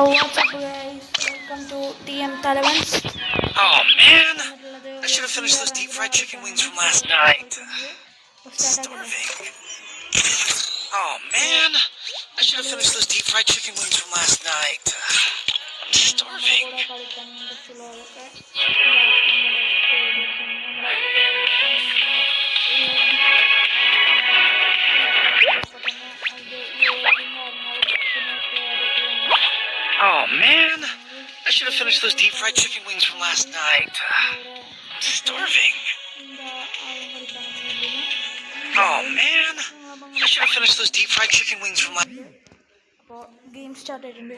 what's up guys, welcome to TM Talevans. Oh man, I should have finished those deep fried chicken wings from last night. Starving. Oh man, I should have finished those deep fried chicken wings from last night. I'm starving. Oh man, I should have finished those deep fried chicken wings from last night. I'm starving. Oh man, I should have finished those deep fried chicken wings from last night. Game started in the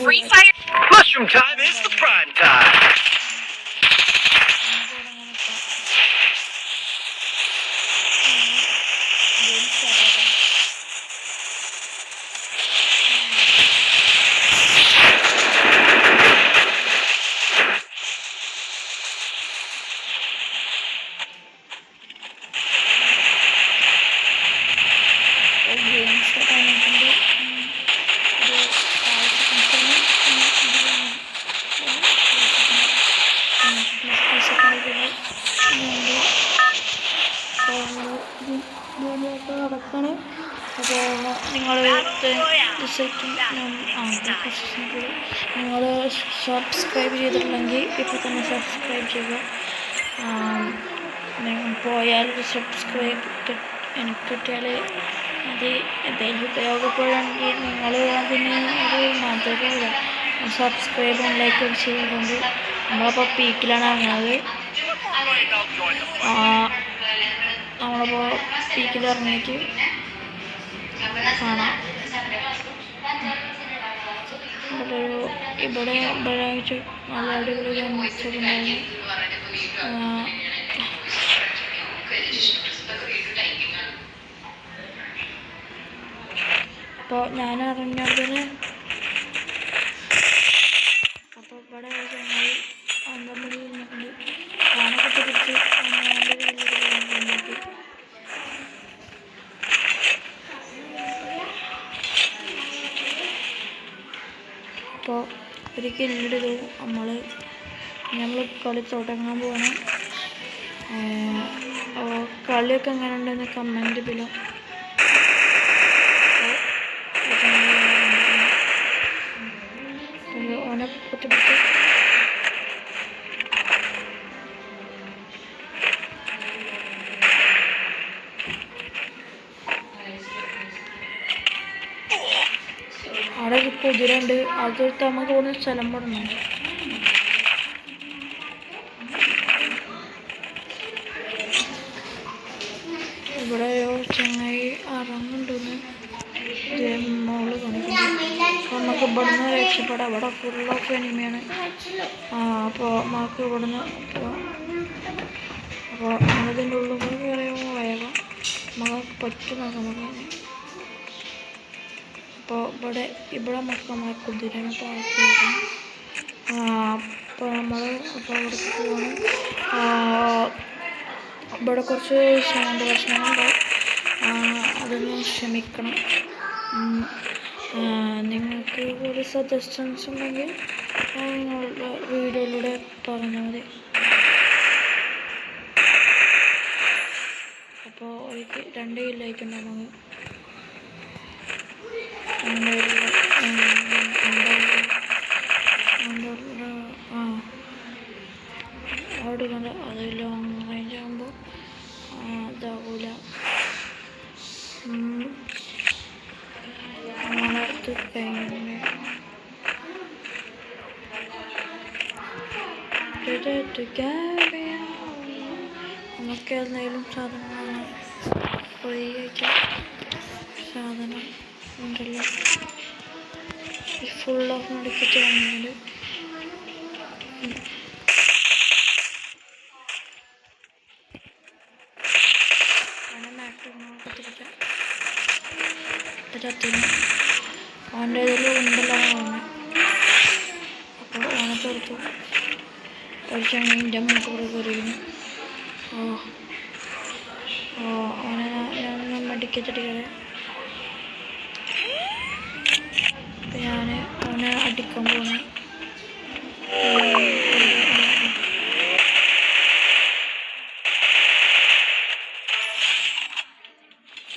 Free fire! Mushroom time is the prime time! നടക്കാണ്. അപ്പോൾ നിങ്ങൾ നിങ്ങൾ subscribe ചെയ്തിട്ടുണ്ടെങ്കിൽ ഇപ്പോൾ തന്നെ subscribe ചെയ്യുക. പോയാൽ subscribe എനിക്ക് കിട്ടിയാൽ അത് എന്തെങ്കിലും ഉപയോഗപ്പെടുകയാണെങ്കിൽ നിങ്ങൾ അതിന് ഒരു മാതൃകയില്ല. സബ്സ്ക്രൈബും ലൈക്കും ചെയ്യുന്നുണ്ട്. നമ്മളപ്പോൾ പീക്കിലാണ് ഇറങ്ങുന്നത്. നമ്മളിപ്പോൾ പീക്കിൽ ഇറങ്ങിയിട്ട് കാണാം. ഇവിടെ ഒരാഴ്ച നല്ല അടിപൊളി ഉണ്ടായിരുന്നു. അപ്പോൾ ഞാൻ അറിഞ്ഞതിന് അപ്പോൾ ഇവിടെ ചങ്ങായി അന്തമതി നിന്നുകൊണ്ട് കാണൊക്കെ പിടിച്ച് അപ്പോൾ ഒരു കില്ലിടത് നമ്മൾ കളി തുടങ്ങാൻ പോവാണ്. കളിയൊക്കെ എങ്ങനെ ഉണ്ടെന്ന് കമൻറ്റ് ബിലോ. ഓനെ കുറ്റപ്പെട്ട് അവിടെ ഒരു കുതിരയുണ്ട്. അതൊരു നമുക്ക് പോകുന്ന സ്ഥലം പെടണം. ഇവിടെ ചങ്ങായി ഇറങ്ങുന്നുണ്ടെന്ന് മോള് കാണിക്കുന്നു. അപ്പോൾ നമുക്ക് ഇവിടുന്ന് രക്ഷപ്പെടാം. ഇവിടെ ഫുൾ ഓഫ് എനിമിയാണ്. അപ്പോൾ നമുക്ക് ഇവിടുന്ന് അപ്പോൾ നമ്മളതിൻ്റെ ഉള്ളിൽ കൂടി കയറിയുമ്പോൾ വേഗം നമുക്ക് പറ്റും നമുക്ക്. അപ്പോൾ ഇവിടെ നമുക്ക് നമ്മളെ കുതിരനെ പാർക്ക്. അപ്പോൾ നമ്മൾ അപ്പോൾ ഇവിടെ പോകണം. ഇവിടെ കുറച്ച് സൗണ്ട് പ്രശ്നങ്ങളുണ്ട്. അതൊന്ന് ക്ഷമിക്കണം. നിങ്ങൾക്ക് ഒരു സജഷൻസ് ഉണ്ടെങ്കിൽ നിങ്ങളുടെ വീഡിയോയിലൂടെ പറഞ്ഞാൽ മതി. അപ്പോൾ എനിക്ക് 2 കില്ലായിട്ടുണ്ട്. നമുക്ക് അവിടെ കണ്ട അത് ലോങ് റേഞ്ച് ആകുമ്പോൾ ഇതാകൂല. അങ്ങനത്തെ കഴിഞ്ഞ നമുക്ക് എന്തെങ്കിലും സാധനമാണ് ഫ്രീ ആയിട്ട് സാധനം ഉണ്ടല്ലോ. ഫുൾ ഓഫ് നടക്കിട്ട് വാങ്ങുന്നുണ്ട്. അവൻ്റെ ഇതിൽ ഉണ്ടല്ലോ തോന്നുന്നു. അപ്പോൾ ഓനെ തീർത്തു. ഒരു ചങ്ങീൻ്റെ മൂക്കൂടെ കയറിയിരുന്നു. അവനെ ഞാൻ മെഡിക്കറ്റിട്ട് കയറി. അപ്പം ഞാൻ അവനെ അടിക്കാൻ പോണു.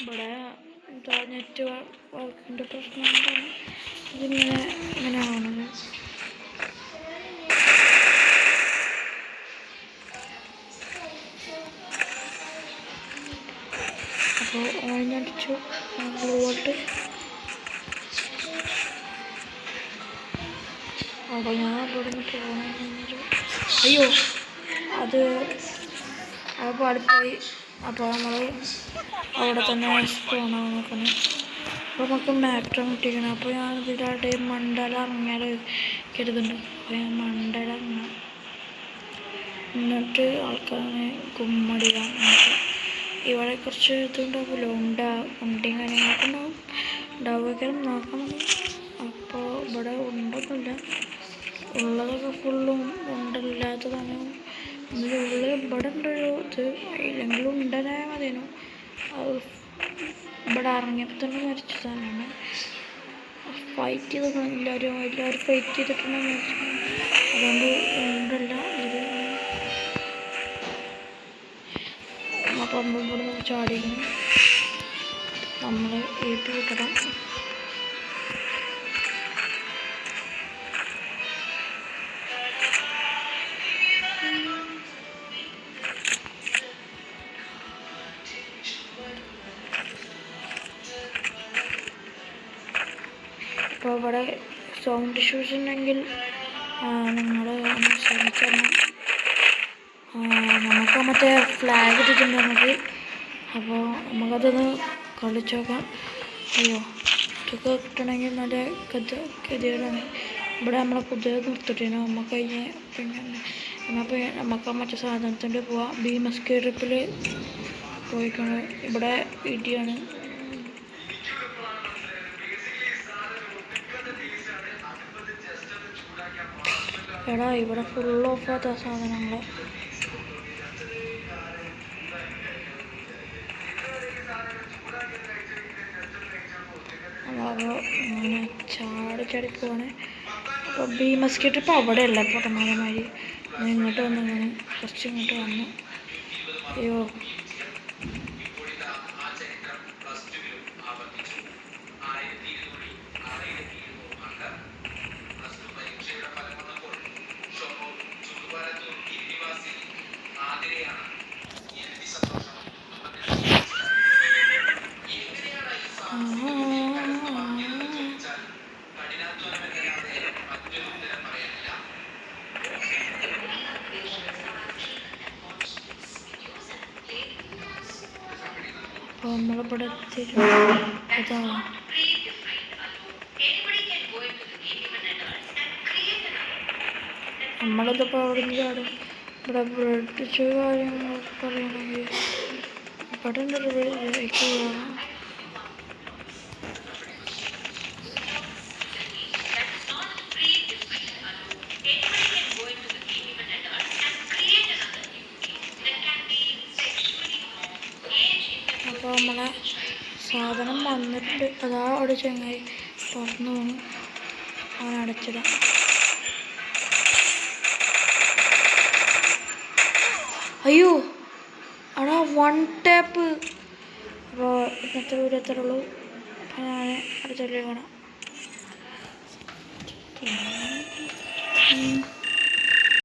ഇവിടെ എന്താ നെറ്റ് വർക്കിൻ്റെ പ്രശ്നം കൊണ്ടാണ് ഇങ്ങനെ ആവണത്. അപ്പോൾ ഓനടിച്ചു പോയിട്ട് അപ്പോൾ ഞാൻ അവിടെ നിന്ന് പോകണമെന്നൊരു അയ്യോ അത് പാടിപ്പോയി. അപ്പോൾ നമ്മൾ അവിടെ തന്നെ പോകണം നോക്കണം. അപ്പോൾ നമുക്ക് മാക്ടം കിട്ടിക്കണം. അപ്പോൾ ഞാൻ ഇതിലായിട്ട് മണ്ടല ഇറങ്ങിയാൽ കരുതുന്നുണ്ട്. അപ്പോൾ ഞാൻ മണ്ടല ഇറങ്ങാം, എന്നിട്ട് ആൾക്കാരെ കുമ്മടിയാം. ഇവിടെ കുറച്ച് ഇതുണ്ടാവുമല്ലോ, ഉണ്ടയും കാര്യങ്ങളൊക്കെ ഉണ്ടാവുകയും നോക്കാൻ മതി. അപ്പോൾ ഇവിടെ ഉണ്ടൊന്നുമില്ല, ഉള്ളതൊക്കെ ഫുള്ളും ഉണ്ടല്ലാത്തതാണ്. ഉള്ളിൽ ഇവിടെ ഉണ്ടൊരു ഇത് ഇല്ലെങ്കിലും ഉണ്ടനായ മതിയോ. അത് ഇവിടെ ഇറങ്ങിയപ്പോൾ തന്നെ മരിച്ചതാണ്. ഫൈറ്റ് ചെയ്തിട്ടാണ് എല്ലാവരും ഫൈറ്റ് ചെയ്തിട്ടാണ് മരിച്ചത്. അതുകൊണ്ട് ഉണ്ടല്ല ഇത്. അപ്പോൾ നമ്മൾ ഇവിടെ നിന്ന് ചാടിക്കണം, നമ്മൾ ഏറ്റ് കിട്ടണം. അപ്പോൾ ഇവിടെ സൗണ്ട് ഇഷ്യൂസ് ഉണ്ടെങ്കിൽ നിങ്ങൾ ഒന്ന് ശ്രമിച്ചണം. നമുക്ക് മറ്റേ ഫ്ലാഗ് ഇട്ടിട്ടുണ്ട് നമുക്ക്. അപ്പോൾ നമുക്കതൊന്ന് കളിച്ച് നോക്കാം. അയ്യോ ഇതൊക്കെ കിട്ടണമെങ്കിൽ നല്ല ഗതികളാണ്. ഇവിടെ നമ്മളെ പുതിയ നിർത്തിട്ടേനു നമുക്ക് കഴിഞ്ഞ്. പിന്നെ അപ്പോൾ നമുക്ക് മറ്റേ സാധനത്തിൻ്റെ പോവാം. ബീമസ്കി ട്രിപ്പിൽ പോയിക്കാണ്. ഇവിടെ ഇടിയാണ്. എടാ ഇവിടെ ഫുൾ ഓഫാത്ത സാധനങ്ങൾ. അപ്പോൾ ഇങ്ങനെ ചാടി പോവാണ്. അപ്പോൾ ബീമസ്കി ട്രിപ്പ് അവിടെ അല്ല പൊട്ടന്മാരമാതിരി. ഇങ്ങോട്ട് വന്നു, ഇങ്ങനെ കുറച്ച് ഇങ്ങോട്ട് വന്നു. അയ്യോ അപ്പോൾ നമ്മളിവിടെ അതാ നമ്മളിതിപ്പോൾ അവിടെ നിന്ന് ചാടും. ഇവിടെ ബ്രിഡ്ജ് കാര്യങ്ങളൊക്കെ പറയണമെങ്കിൽ ഇവിടെ ഉണ്ടൊരു ബ്രിഡ്ജ് പോകണം. അപ്പോൾ നമ്മളെ സാധനം വന്നിട്ടുണ്ട്. അതാ അവിടെ ചങ്ങായി തുറന്നു പോണു. അവൻ അടച്ചിടാം. അയ്യോ അടാ 1 ടാപ്പ്. അപ്പോൾ ഇന്നത്തെ വീഡിയോ എത്ര ഉള്ളൂ. ഞാൻ അടുത്ത വീഡിയോ കാണാം.